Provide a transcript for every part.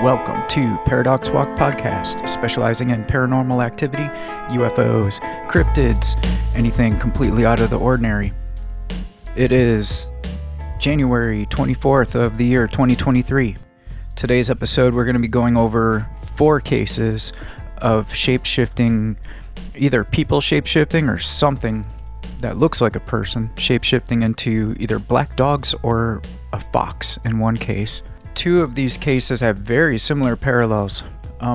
Welcome to ParadoxWalk podcast, specializing in paranormal activity, UFOs, cryptids, anything completely out of the ordinary. It is January 24th of the year 2023. Today's episode, we're going to be going over 4 cases of shapeshifting, either people shapeshifting or something that looks like a person shapeshifting into either black dogs or a fox in one case. 2 of these cases have very similar parallels.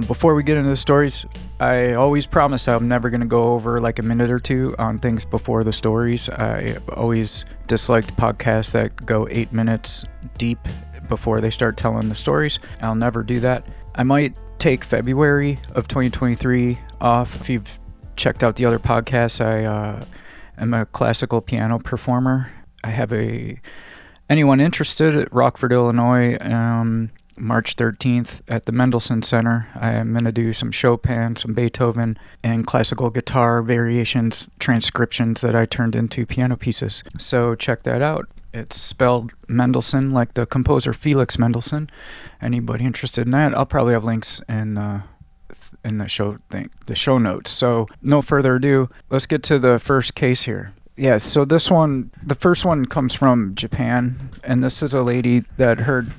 Before we get into the stories, I always promise I'm never going to go over like a minute or 2 on things before the stories. I always disliked podcasts that go 8 minutes deep before they start telling the stories. I'll never do that. I might take February of 2023 off. If you've checked out the other podcasts, I am a classical piano performer. I have anyone interested at Rockford, Illinois, March 13th at the Mendelssohn Center. I'm going to do some Chopin, some Beethoven, and classical guitar variations, transcriptions that I turned into piano pieces. So check that out. It's spelled Mendelssohn, like the composer Felix Mendelssohn. Anybody interested in that? I'll probably have links in the show notes. So no further ado, let's get to the first case here. Yeah, so the first one comes from Japan, and this is a lady that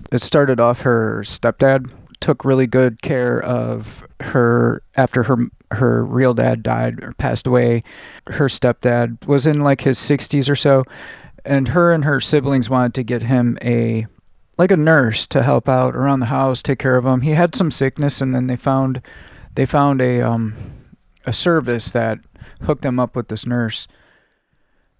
it started off her stepdad took really good care of her after her real dad died or passed away. Her stepdad was in like his 60s or so, and her siblings wanted to get him a nurse to help out around the house, take care of him. He had some sickness, and then they found a service that hooked them up with this nurse.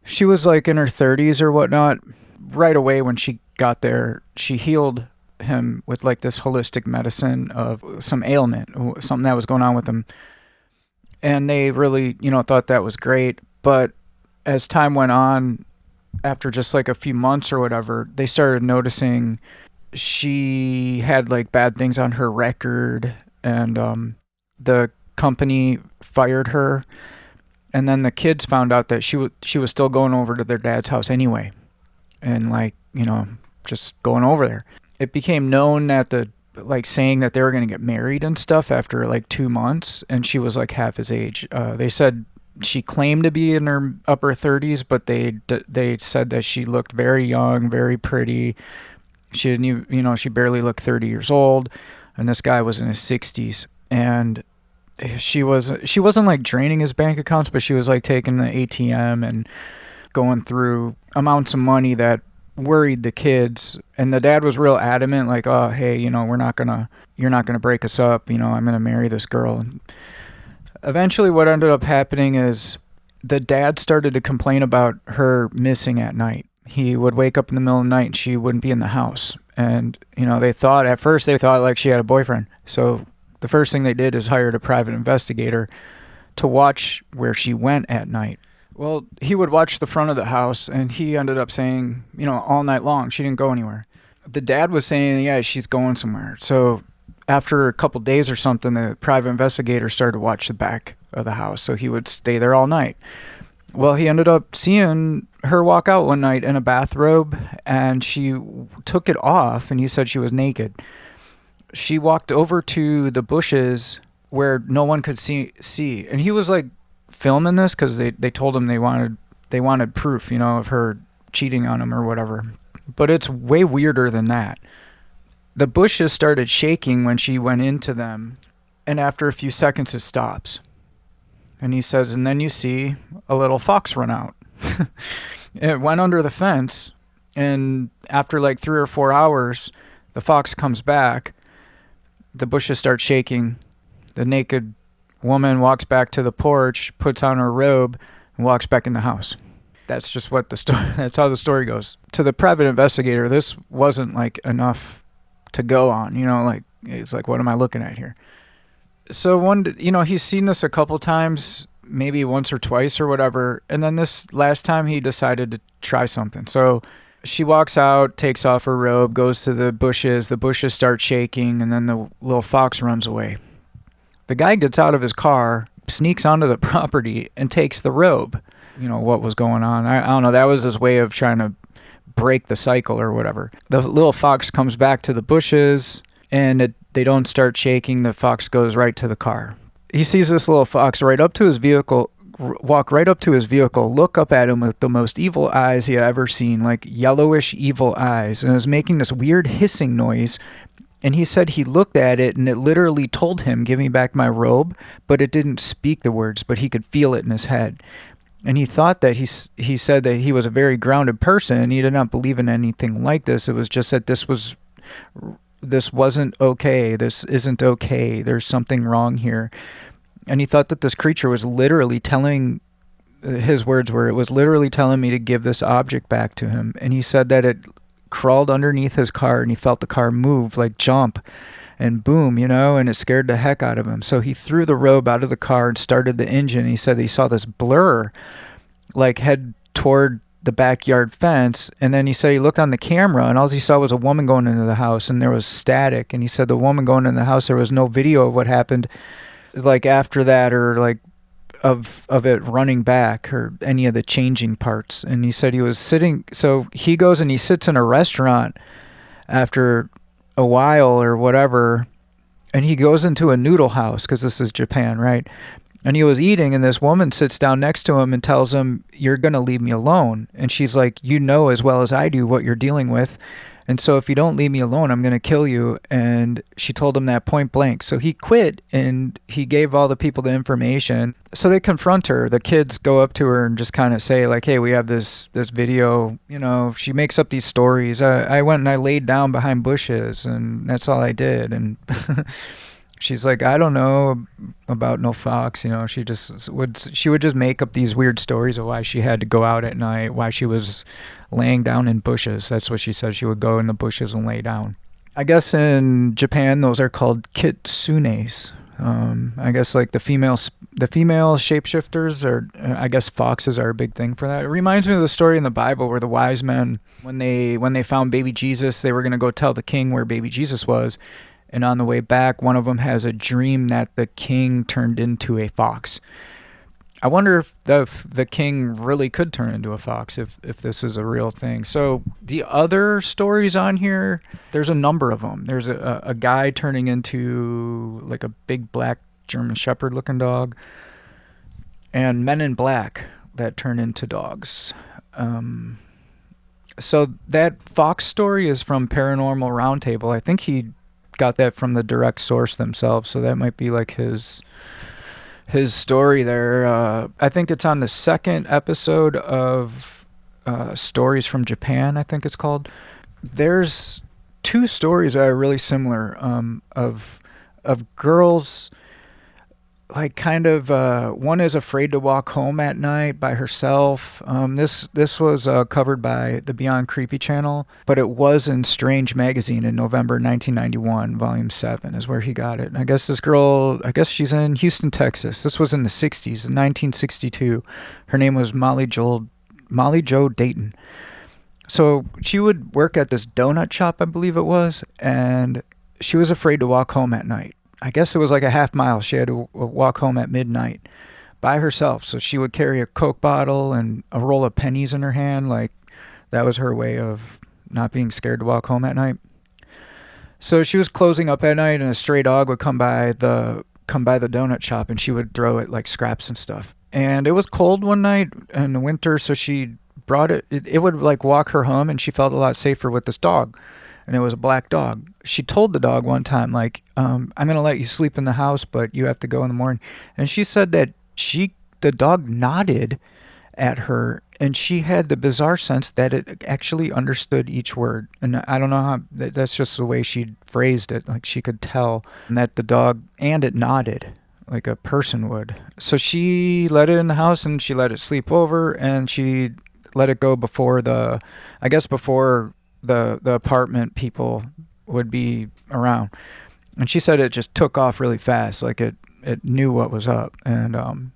She was like in her 30s or whatnot. Right away when she got there, she healed him with like this holistic medicine of some ailment, something that was going on with him. And they really, thought that was great. But as time went on, after just like a few months or whatever, they started noticing she had like bad things on her record, and the company fired her. And then the kids found out that she was still going over to their dad's house anyway, and just going over there. It became known that saying that they were going to get married and stuff after like 2 months, and she was like half his age. They said she claimed to be in her upper 30s, but they said that she looked very young, very pretty. She didn't even, she barely looked 30 years old, and this guy was in his 60s, and she wasn't like draining his bank accounts, but she was like taking the ATM and going through amounts of money that worried the kids. And the dad was real adamant, like, oh, hey, you're not gonna break us up. I'm gonna marry this girl. And eventually what ended up happening is the dad started to complain about her missing at night. He would wake up in the middle of the night and she wouldn't be in the house. And, at first they thought like she had a boyfriend. So the first thing they did is hired a private investigator to watch where she went at night. Well, he would watch the front of the house, and he ended up saying, all night long, she didn't go anywhere. The dad was saying, yeah, she's going somewhere. So after a couple days or something, the private investigator started to watch the back of the house, so he would stay there all night. Well, he ended up seeing her walk out one night in a bathrobe, and she took it off, and he said she was naked. She walked over to the bushes where no one could see, and he was like filming this because they told him they wanted proof, of her cheating on him or whatever. But it's way weirder than that. The bushes started shaking when she went into them, and after a few seconds it stops. And he says, and then you see a little fox run out. It went under the fence, and after like 3 or 4 hours, the fox comes back. The bushes start shaking. The naked woman walks back to the porch, puts on her robe, and walks back in the house. That's just what that's how the story goes. To the private investigator, this wasn't like enough to go on, it's like, what am I looking at here? So he's seen this a couple times, maybe once or twice or whatever. And then this last time he decided to try something. So she walks out, takes off her robe, goes to the bushes start shaking, and then the little fox runs away. The guy gets out of his car, sneaks onto the property, and takes the robe. What was going on? I don't know. That was his way of trying to break the cycle or whatever. The little fox comes back to the bushes, and it they don't start shaking. The fox goes right to the car. He sees this little fox right up to his vehicle, walk right up to his vehicle, look up at him with the most evil eyes he had ever seen, like yellowish evil eyes, and it was making this weird hissing noise. And he said he looked at it and it literally told him, "Give me back my robe," but it didn't speak the words, but he could feel it in his head. And he thought that he said that he was a very grounded person and he did not believe in anything like this. It was just that this wasn't okay. This isn't okay. There's something wrong here. And he thought that this creature was literally telling, his words were, it was literally telling me to give this object back to him. And he said that it crawled underneath his car and he felt the car move, like jump and boom, and it scared the heck out of him. So he threw the robe out of the car and started the engine. He said he saw this blur like head toward the backyard fence, and then he said he looked on the camera and all he saw was a woman going into the house and there was static. And he said the woman going in the house, there was no video of what happened like after that, or like of it running back or any of the changing parts. And he said he was sitting, so he goes and he sits in a restaurant after a while or whatever, and he goes into a noodle house because this is Japan, right? And he was eating, and this woman sits down next to him and tells him, "You're going to leave me alone." And she's like, "You know as well as I do what you're dealing with. And so if you don't leave me alone, I'm going to kill you." And she told him that point blank. So he quit and he gave all the people the information. So they confront her. The kids go up to her and just kind of say like, "Hey, we have this video." She makes up these stories. I went and I laid down behind bushes and that's all I did. And she's like, "I don't know about no fox." She would just make up these weird stories of why she had to go out at night, why she was laying down in bushes. That's what she said. She would go in the bushes and lay down. I guess in Japan, those are called kitsunes. I guess like the female shapeshifters, or I guess foxes are a big thing for that. It reminds me of the story in the Bible where the wise men, when they found baby Jesus, they were going to go tell the king where baby Jesus was. And on the way back, one of them has a dream that the king turned into a fox. I wonder if the king really could turn into a fox, if this is a real thing. So the other stories on here, there's a number of them. There's a guy turning into like a big black German Shepherd looking dog, and men in black that turn into dogs. So that fox story is from Paranormal Roundtable. I think he got that from the direct source themselves, so that might be like his story there. I think it's on the second episode of Stories from Japan, I think it's called. There's two stories that are really similar, of girls, like kind of, one is afraid to walk home at night by herself. This was covered by the Beyond Creepy channel, but it was in Strange magazine in November 1991, volume 7 is where he got it. And I guess this girl, she's in Houston, Texas. This was in the 60s, in 1962. Her name was Molly Jo Dayton. So she would work at this donut shop, I believe it was, and she was afraid to walk home at night. I guess it was like a half mile. She had to walk home at midnight by herself. So she would carry a Coke bottle and a roll of pennies in her hand. Like that was her way of not being scared to walk home at night. So she was closing up at night and a stray dog would come by the donut shop and she would throw it like scraps and stuff. And it was cold one night in the winter. So she brought it. It would like walk her home and she felt a lot safer with this dog. And it was a black dog. She told the dog one time, like, "I'm going to let you sleep in the house, but you have to go in the morning." And she said that the dog nodded at her, and she had the bizarre sense that it actually understood each word. And I don't know how, that's just the way she phrased it. Like she could tell that the dog, and it nodded like a person would. So she let it in the house and she let it sleep over, and she let it go before the apartment people would be around. And she said it just took off really fast, like it knew what was up. And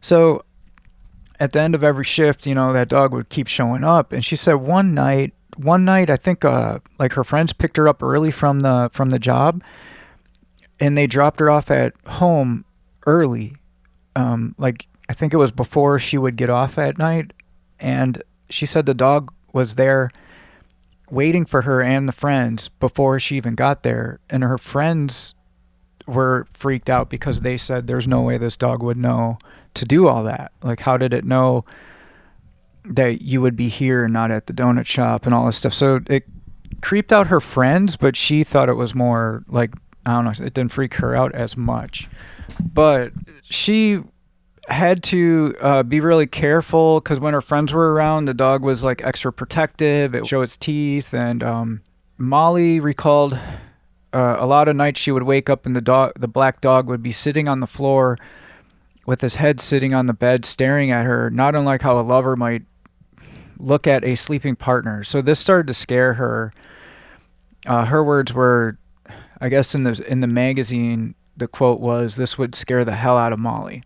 so at the end of every shift, that dog would keep showing up. And she said one night I think like her friends picked her up early from the job, and they dropped her off at home early. Like I think it was before she would get off at night. And she said the dog was there waiting for her and the friends before she even got there. And her friends were freaked out because they said there's no way this dog would know to do all that. Like, how did it know that you would be here and not at the donut shop and all this stuff? So it creeped out her friends, but she thought it was more like, I don't know, it didn't freak her out as much. But she had to be really careful because when her friends were around, the dog was like extra protective. It would show its teeth. And Molly recalled a lot of nights she would wake up and the black dog would be sitting on the floor with his head sitting on the bed staring at her, not unlike how a lover might look at a sleeping partner. So this started to scare her. Her words were, I guess in the magazine, the quote was, "This would scare the hell out of Molly."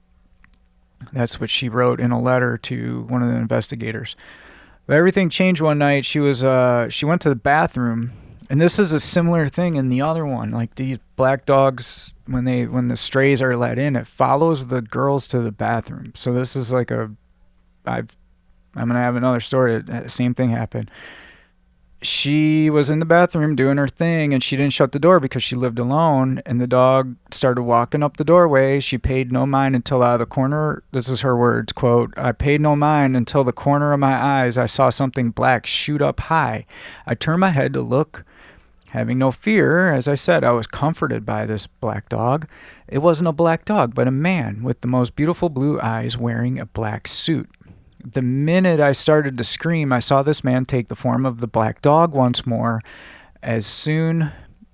That's what she wrote in a letter to one of the investigators. But everything changed one night. She went to the bathroom, and this is a similar thing in the other one. Like these black dogs, when the strays are let in, it follows the girls to the bathroom. So this is like I'm gonna have another story. The same thing happened. She was in the bathroom doing her thing, and she didn't shut the door because she lived alone, and the dog started walking up the doorway. She paid no mind until out of the corner, this is her words, quote, "I paid no mind until the corner of my eyes I saw something black shoot up high. I turned my head to look. Having no fear, as I said, I was comforted by this black dog. It wasn't a black dog, but a man with the most beautiful blue eyes wearing a black suit. The minute I started to scream, I saw this man take the form of the black dog once more. As soon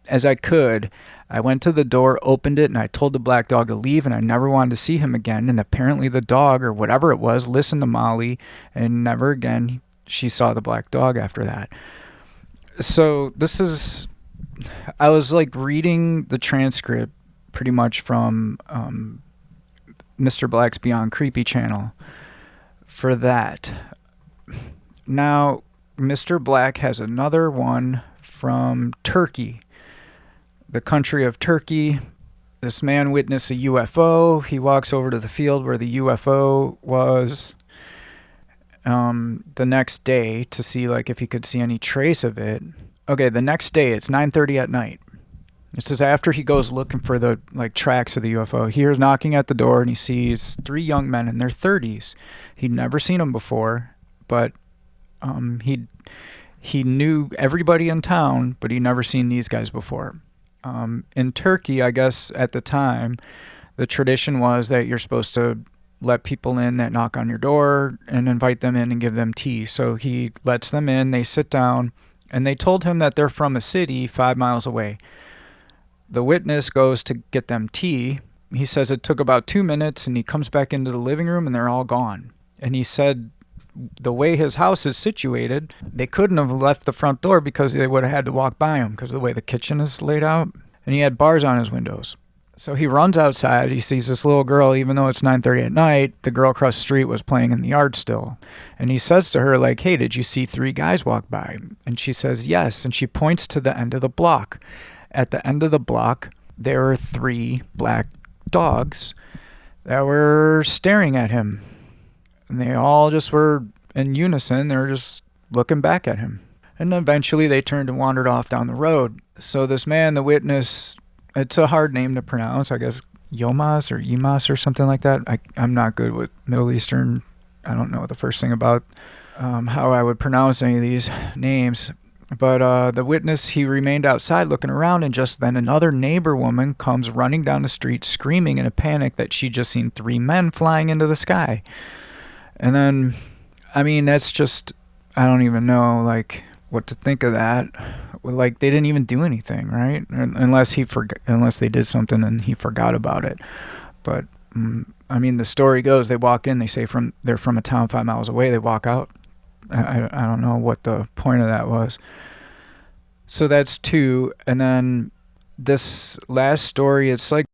as I could, I went to the door, opened it, and I told the black dog to leave, and I never wanted to see him again. And apparently the dog, or whatever it was, listened to Molly, and never again she saw the black dog after that." So I was like reading the transcript pretty much from Mr. Black's Beyond Creepy channel for that. Now, Mr. Black has another one from Turkey, the country of Turkey. This man witnessed a UFO. He walks over to the field where the UFO was the next day to see like if he could see any trace of it. Okay, the next day, it's 9:30 at night. This is after he goes looking for the like tracks of the UFO. He hears knocking at the door, and he sees 3 young men in their 30s. He'd never seen them before, but he knew everybody in town, but he'd never seen these guys before. In Turkey, I guess at the time, the tradition was that you're supposed to let people in that knock on your door and invite them in and give them tea. So he lets them in, they sit down, and they told him that they're from a city 5 miles away. The witness goes to get them tea. He says it took about 2 minutes, and he comes back into the living room, and they're all gone. And he said the way his house is situated, they couldn't have left the front door because they would have had to walk by him because of the way the kitchen is laid out. And he had bars on his windows. So he runs outside. He sees this little girl, even though it's 9:30 at night, the girl across the street was playing in the yard still. And he says to her, like, "Hey, did you see 3 guys walk by?" And she says, "Yes." And she points to the end of the block. At the end of the block, there were 3 black dogs that were staring at him. And they all just were in unison. They were just looking back at him. And eventually they turned and wandered off down the road. So this man, the witness, it's a hard name to pronounce, I guess Yilmaz or Yilmaz or something like that. I'm not good with Middle Eastern. I don't know the first thing about how I would pronounce any of these names. But the witness, he remained outside looking around, and just then another neighbor woman comes running down the street screaming in a panic that she'd just seen 3 men flying into the sky. And then, I mean, that's just, I don't even know, like, what to think of that. Like, they didn't even do anything, right? Unless they did something and he forgot about it. But, I mean, the story goes, they walk in, they say they're from a town 5 miles away, they walk out. I don't know what the point of that was. So that's 2. And then this last story, it's like